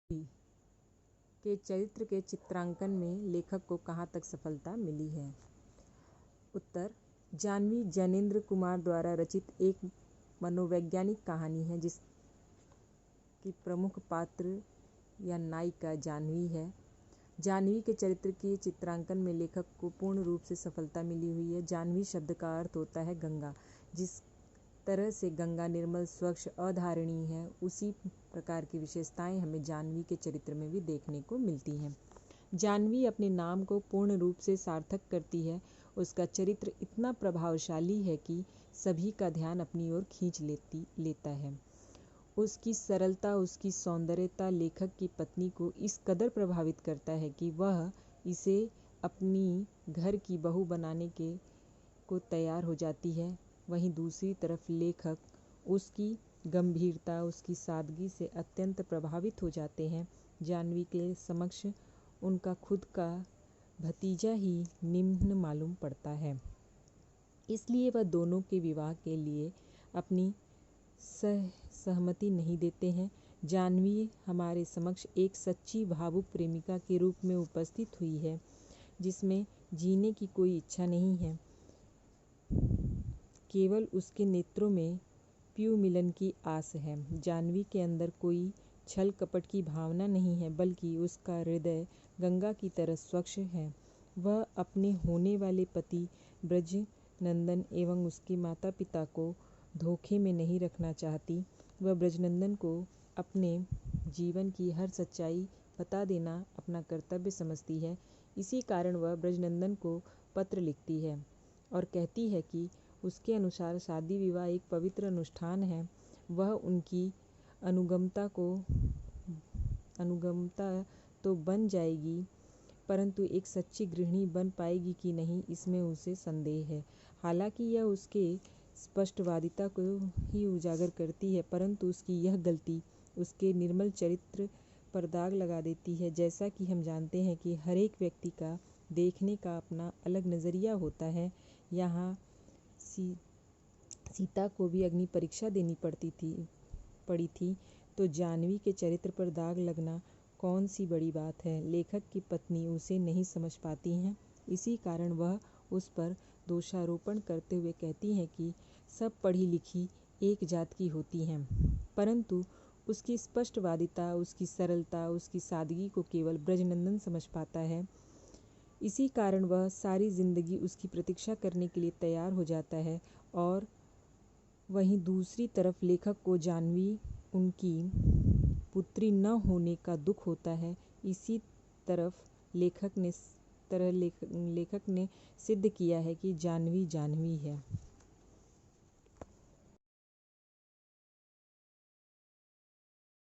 के चरित्र के चित्रांकन में लेखक को कहाँ तक सफलता मिली है? उत्तर: जाह्नवी जैनेंद्र कुमार द्वारा रचित एक मनोवैज्ञानिक कहानी है जिसकी प्रमुख पात्र या नायिका जाह्नवी है। जाह्नवी के चरित्र के चित्रांकन में लेखक को पूर्ण रूप से सफलता मिली हुई है। जाह्नवी शब्द का अर्थ होता है गंगा। जिस तरह से गंगा निर्मल, स्वच्छ, अधारणीय है, उसी प्रकार की विशेषताएं हमें जाह्नवी के चरित्र में भी देखने को मिलती हैं। जाह्नवी अपने नाम को पूर्ण रूप से सार्थक करती है। उसका चरित्र इतना प्रभावशाली है कि सभी का ध्यान अपनी ओर खींच लेता है। उसकी सरलता, उसकी सौंदर्यता लेखक की पत्नी को इस कदर प्रभावित करता है कि वह इसे अपनी घर की बहू बनाने को तैयार हो जाती है। वहीं दूसरी तरफ लेखक उसकी गंभीरता, उसकी सादगी से अत्यंत प्रभावित हो जाते हैं। जाह्नवी के समक्ष उनका खुद का भतीजा ही निम्न मालूम पड़ता है, इसलिए वह दोनों के विवाह के लिए अपनी सहमति नहीं देते हैं। जाह्नवी हमारे समक्ष एक सच्ची भावुक प्रेमिका के रूप में उपस्थित हुई है, जिसमें जीने की कोई इच्छा नहीं है, केवल उसके नेत्रों में प्यू मिलन की आस है। जाह्नवी के अंदर कोई छल कपट की भावना नहीं है, बल्कि उसका हृदय गंगा की तरह स्वच्छ है। वह अपने होने वाले पति ब्रजनंदन एवं उसके माता पिता को धोखे में नहीं रखना चाहती। वह ब्रजनंदन को अपने जीवन की हर सच्चाई बता देना अपना कर्तव्य समझती है। इसी कारण वह ब्रजनंदन को पत्र लिखती है और कहती है कि उसके अनुसार शादी विवाह एक पवित्र अनुष्ठान है। वह उनकी अनुगमता तो बन जाएगी, परंतु एक सच्ची गृहिणी बन पाएगी कि नहीं, इसमें उसे संदेह है। हालांकि यह उसके स्पष्टवादिता को ही उजागर करती है, परंतु उसकी यह गलती उसके निर्मल चरित्र पर दाग लगा देती है। जैसा कि हम जानते हैं कि हर एक व्यक्ति का देखने का अपना अलग नज़रिया होता है। यहाँ सीता को भी अग्नि परीक्षा देनी पड़ी थी, तो जाह्नवी के चरित्र पर दाग लगना कौन सी बड़ी बात है। लेखक की पत्नी उसे नहीं समझ पाती हैं, इसी कारण वह उस पर दोषारोपण करते हुए कहती हैं कि सब पढ़ी लिखी एक जात की होती हैं, परंतु उसकी स्पष्टवादिता, उसकी सरलता, उसकी सादगी को केवल ब्रजनंदन समझ पाता है। इसी कारण वह सारी जिंदगी उसकी प्रतीक्षा करने के लिए तैयार हो जाता है। और वहीं दूसरी तरफ लेखक को जाह्नवी उनकी पुत्री न होने का दुख होता है। इसी तरफ लेखक ने सिद्ध किया है कि जाह्नवी जाह्नवी है।